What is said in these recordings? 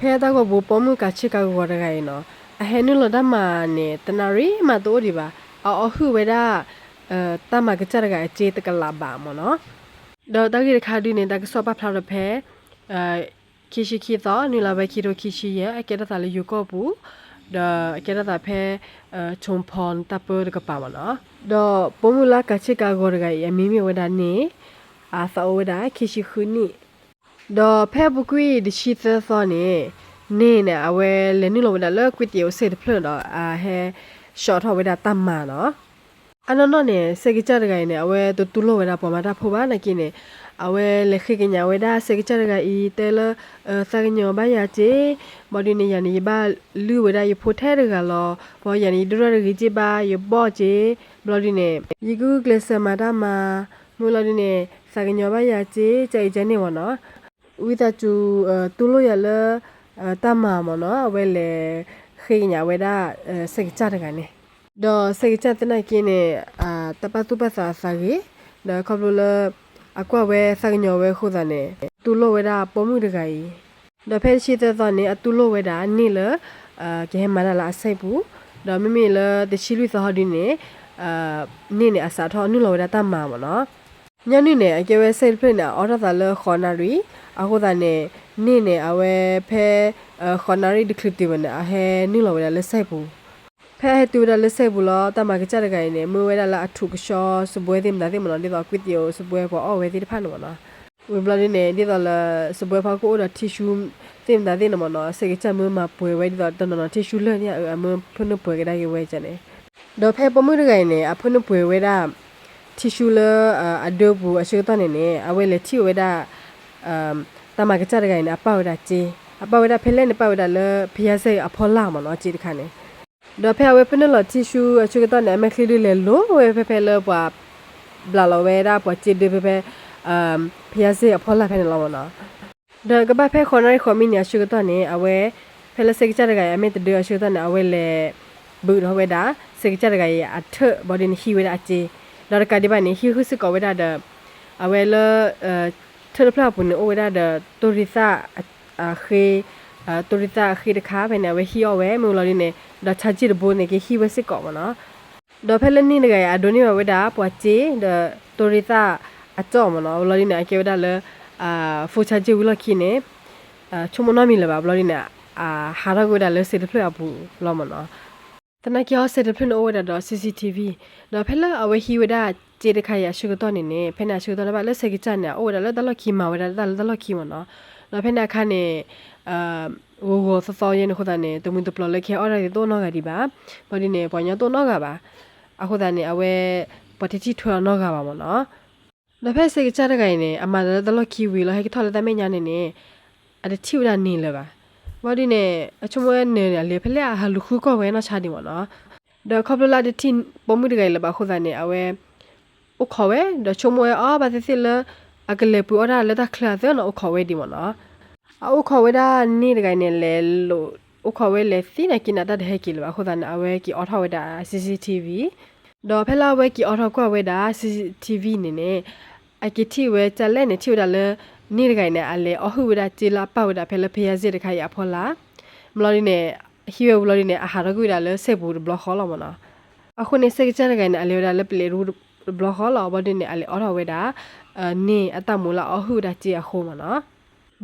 ဖဲတော့ကဘူပေါ်မှုကချစ်ကကောရဂိုင်နော်အဟဲနုလဒမနဲ့တနာရီမတိုးဒီပါအော်ဟုဝဲတာတမကချရကအခြေတကလာပါမနော်တော့တကြီးခါဒီနေတာကစောပဖလာဖဲခိရှိခိတော့နူလာဘခိရိုခိရှိရဲ့အကဲတာလေယူကောဘူးတော့အကဲတာဖဲချုံဖွန်တပ်ပကပါမနော်တော့ပေါ်မှုလာကချစ်ကကောရဂိုင်အမီမီဝဒနေအာသောဝဒခိရှိခုနီတော့ဖဲဘကွေဒီရှိသသောနေနဲ့အဝဲလည်းနုလိုဝဒလောကွီတီယိုဆေတဖလတော့အာဟဲရှော့ထော်ဝဒတမ်မာနော်အနော်နော်နေစေကကြရကိုင်နေအဝဲတူလိုဝဒပေါ်မှာတာဖိုဘာနကိနေအဝဲလက်ခိကညာဝဒစေကကြရကိုင်ဤတဲလသကညောဘာယာချေဘော်ဒီနေယနီဘာလူဝဒရဖိုထဲရကလောဘောယနီဒရရကြီးပါရဘော့ချေဘလော်ဒီနေယီကူကလစမာတာမာမူလော်ဒီနေသကညောဘာယာချေကြိုက်ချနေဝနော်ဝိတချူတူလိုရလတမမနော်ဝဲလေခိညာဝဲတာစေကကြရကနေတော့စေကကြတဲ့နိုင်ကင်းနေတပတ်သူပတ်စာစာကြီးတော့ခေါပလိုလအကွက်ဝဲစကညောဝဲခုသနေတူလိုဝဲတာပေါ်မှုတကကြီးတော့ဖဲရှိတဲ့သောနေအတူလိုဝဲတာနိလကဲမလာလာစိတ်ဘူးတော့မိမိလတရှိလူသဟဒီနေနိနေအစာထောနုလိုဝဲတာတမမနော်ညနေနေအကဲဝဲစိတ်ဖိနေအော်ဒါလခေါ်နာရီအခုဒါနဲ့နဲ့အဝဲဖဲခေါ်နာရီဒီကလစ်တီဝနဲ့အဟဲနုလောဝဲလက်ဆိုင်ဘူးဖဲတူရလက်ဆိုင်ဘူးလားတမကကြရကိုင်းနေမဝဲလာအထုကရှောစပွဲတင်ဒါတင်မလို့ဒီတော့ကွီတီယိုစပွဲကောအော်ဝဲဒီဖာနော်နော်ဝဲဘလာဒီနေဒီတော့စပွဲဖာကိုတော့တီရှူတင်ဒါတင်မနော်စေကချမမပွဲဝဲဒီတော့တနော်တီရှူလဲနေအမဖုန်ပွဲကဒါဝဲချနေတော့ဖဲပမှုရကိုင်းနေအဖုန်ပွဲဝဲတာတီရှူလအဒိုဘူးအရှိတော့နေနေအဝဲလက်တီဝဲတာတမကကြရကိုင်းအပေါဒါချေအပေါဒါဖဲလဲနေပေါဒါလဖျားစိအဖော်လာမနော်ချေတခါနေတော့ဖဲဝဲဖနလတီရှူအချူကတော့နေမခလီလေလိုဝဲဖဲလပွားဘလာလဝဲဒါပွားချေဒီဖဲဖျားစိအဖော်လာဖဲနေလောမနော်တော့ကပဖဲခေါ်နိုင်ခေါ်မီနေအချူကတော့နေအဝဲဖဲလစိကြရကိုင်းအမေတဒေအချူကတော့နေအဝဲလေဘူးတော့ဝဲဒါစိကြရကိုင်းအထဘော်ဒီနီဟီဝဲဒါချေတော့ကဒီပါနေဟီဟုစကောဝဲဒါအဝဲလထရဖလာပုန်အိုဝဲဒါတိုရီစာခေတိုရီစာခေတခါပဲနေဝဲဟီယောဝဲမူလော်ဒီနေဒါချာချီဘိုနေကေဟီဝဲစစ်ကောမနော်ဒေါ်ဖဲလနီနေကအဒိုနီဝဲဒါပွာချေတိုရီစာအကြောမနော်လော်ဒီနေအကေဝဒါလဖူချာချီဝလခိနေချုံမနော်မီလပါလော်ဒီနေဟာရဂိုဒါလစစ်ဖလာဘူးလော်မနော်တနကျော်စစ်ဖလအိုဝဲဒါ CCTV ဒေါ်ဖဲလအဝဲဟီဝဲဒါကျေတခါရရှုကတော့နေနေဖဲနာရှုတော့ဘာလက်စကချန်နေအိုဒါလက်တလခီမာဝဲဒါလက်လခီမနော်တော့ဖဲနာခါနေဝိုဆောရင်ခုဒနေတမွန်တပလလက်ခဲအော်ရတော့နော်ကဒီပါဘာဒီနေပွညာတော့နော်ကပါအခုဒါနေအဝဲပတိတီထွေနော်ကပါမနော်တော့ဖဲစကချတဲ့ကိုင်းနေအမဒါလခီဝီလဟဲကထော်လက်တမဲညာနေနေအတတီဝဒနေလေပါဘာဒီနေအချုံဝဲနေလေဖဲလက်ဟာလူခုကောဝဲနော်ချာဒီမနော်တော့ခေါပလာဒီတင်ပုံမှုတကယ်လေပါခုဒါနေအဝဲโอขอเวดชมวยอ๋อบาสิเลอะกะเลปูอดาเลตะคลาเซนโอขอเวดิมเนาะโอขอเวดานี่ดะไกเนี่ยเลโลโอขอเวเลสินะกินะตะเฮกิลบาโคดานะอเวกิออทอเวดา CCTV ดอเพลาเวกิออทอกวเวดา CCTV นี่เนอะกิทิเวจะเลเนี่ยทิวดาเลนี่ดะไกเนี่ยอะเลอหุเวดาจิลาปะเวดาเพลเพยาซิดะไคยะพอลามลอดิเนี่ยฮิเวลอดิเนี่ยอาหารกุดาเลเซบูบล็อกขอลอมเนาะအခုနေစကချန်ကနဲ့အလေဒါလက်ပလေရူဘလဟောလာဘဒင်းနဲ့အလေအော်ရဝဲတာနေအတမူလာအဟုဒါကြည့်အခုမနော်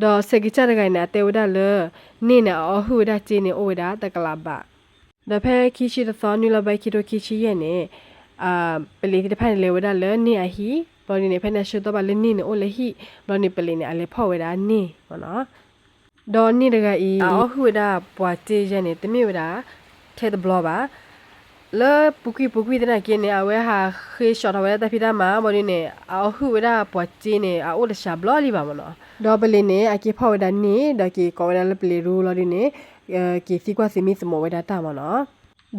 တော့စကချန်ကနဲ့တေဝဒါလနေနဲ့အဟုဒါကြည့်နေအိုဒါတကလာပါဒါဖဲခီရှိသသောနူလာဘိုက်ခီတိုခီရှိရဲ့နဲ့ပလေတဖန်လေဝဒါလနေအဟီဘောဒီနေဖဲနဲ့ရှုတော့ပါလနေနဲ့အိုလေဟီဘောနေပလေနဲ့အလေဖောက်ဝဲတာနေမနော်တော့နေတကအီအဟုဒါပွားကြည့်ရဲ့နဲ့တမီဝဒါထဲတဘလောပါလဲပုကွီတဲ့ကင်းနေအဝဲဟာခေရှော့တော်ဝဲတဖိတာမှာဘော်ဒီနေအဟုဝဒါပွားချင်းနေအိုလရှာဘလော်လီပါမနော်ဒေါ်ပလီနေအကေဖောက်ဝဒါနေဒေါ်ကီကောဝဒါလပလီရူလော်ဒီနေကီစီကွာစီမီစမောဝဒါတာမနော်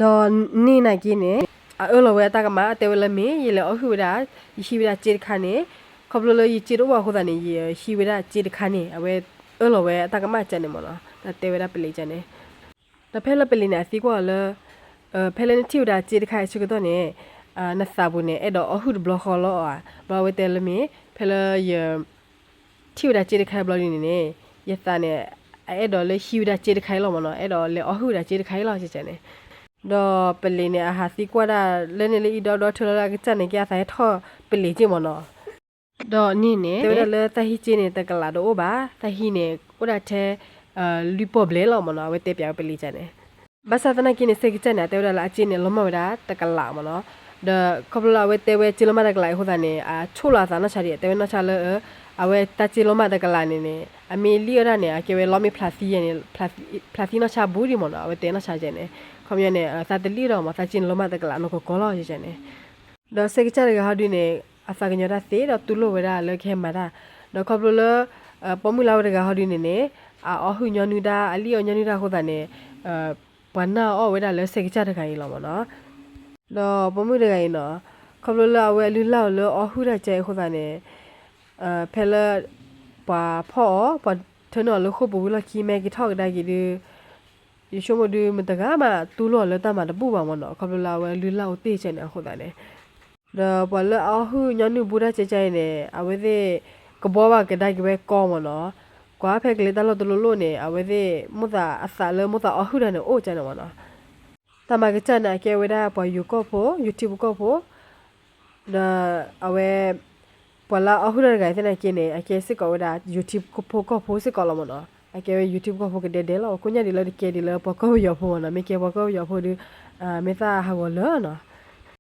ဒေါ်နေနိုင်ကင်းနေအော်လော်ဝဲတာကမှာတဲဝလမီရေလောအဟုဝဒါရှိဝဒါချေခါနေခေါပလိုလိုချေတော့ဟိုဒါနေရှိဝဒါချေခါနေအဝဲအော်လော်ဝဲတာကမှာချန်နေမနော်ဒါတဲဝဒါပလီချန်နေတဖဲလပလီနေစီကွာလောဖဲလန်တီဝဒါချေတခိုင်ချကတော့နေနသဘူးနေအဲ့တော့အဟုဘလခေါ်လောဘာဝဲတယ်လမီဖဲလရတီဝဒါချေတခိုင်ဘလနေနေယသနဲ့ အဲ့တော့လေဟီူဒါချေတခိုင်လို့မနော်အဲ့တော့လေအဟုဒါချေတခိုင်လို့ချင်နေတော့ပလီနေအဟာစီကွာဒါလဲနေလေတော့ထလာကချက်နေကြဆိုင်ထောပလီကြည့်မနော်တော့နင်းနေတော်လေတဟီချင်းနေတကလာတော့ပါတဟီနေကိုဒါတဲ့လူပေါ်ဘလဲလို့မနော်ဝဲတဲ့ပြောင်ပလီချင်နေဘာသာတနာကိနေစကချက်နေတော်လာအချင်းနေလုံးမဝဒါတကလာမနော်ဒါကပလာဝဲတဲ့ဝဲချီလမတကလာဟိုဒါနေချိုလာသာနချာရီတဲ့ဝဲနချာလေအဝဲတချီလုံးမတကလာနေနေအမီလီရနေအကေဝဲလော်မီဖလာစီရနေဖလာစီနချာဘူးဒီမနော်အဝဲတဲ့နချာကျနေခမရနေသာတလီတော့မသာချင်းလုံးမတကလာနကိုကောလာကျနေတော့စကချက်ရဟာဒီနေအစာကညရသေးတော့သူ့လိုဝဲတာလက်ခဲမှာဒါတော့ကပလပေါ်မူလာဝဲကဟာဒီနေနေအဟုညနူဒါအလီညနူဒါဟိုဒါနေဘနာအော်ဝဲတာလဲစကချက်တခိုင်လောမနော်တော့ပေါ်မူတခိုင်နော်ကပလဝဲလူလောက်လောအဟုရကျဲဟိုဒါနေဖဲလပါဖောပထနော်လခုဘူးလခီမဲကီထောက်ဒါကြီးဒီယရှုမဒူမတကားမတူလို့လတမတပူပါမနော်ကပလာဝဲလူလောက်တေးချင်တယ်ဟုတ်တယ်တော့ဘလအဟုညနုဘူးရချေချင်နေအဝဲသေးကဘောပါကဒိုက်ကပဲကောမနော်ကွာဖက်ကလေးတလို့တလို့နေအဝဲသေးမုသာအစာလမုသာအဟုရနေအိုချင်တယ်မနော်တမကချန်နာကဲဝဲတာပေါ်ယူကောဖို့ YouTube ကောဖို့ဒါအဝဲပလာအဟုရကတဲ့ကိနေအကဲစစ်ကောဒါ YouTube ကိုဖို့ကောဖို့စစ်ကောလမနော်အကဲ YouTube ကိုဖို့ကတဲ့လောကိုညဒီလောကဲဒီလောပကောရဖို့နော်မေကေပကောရဖို့ဒီမေသာဟာကိုလောနော်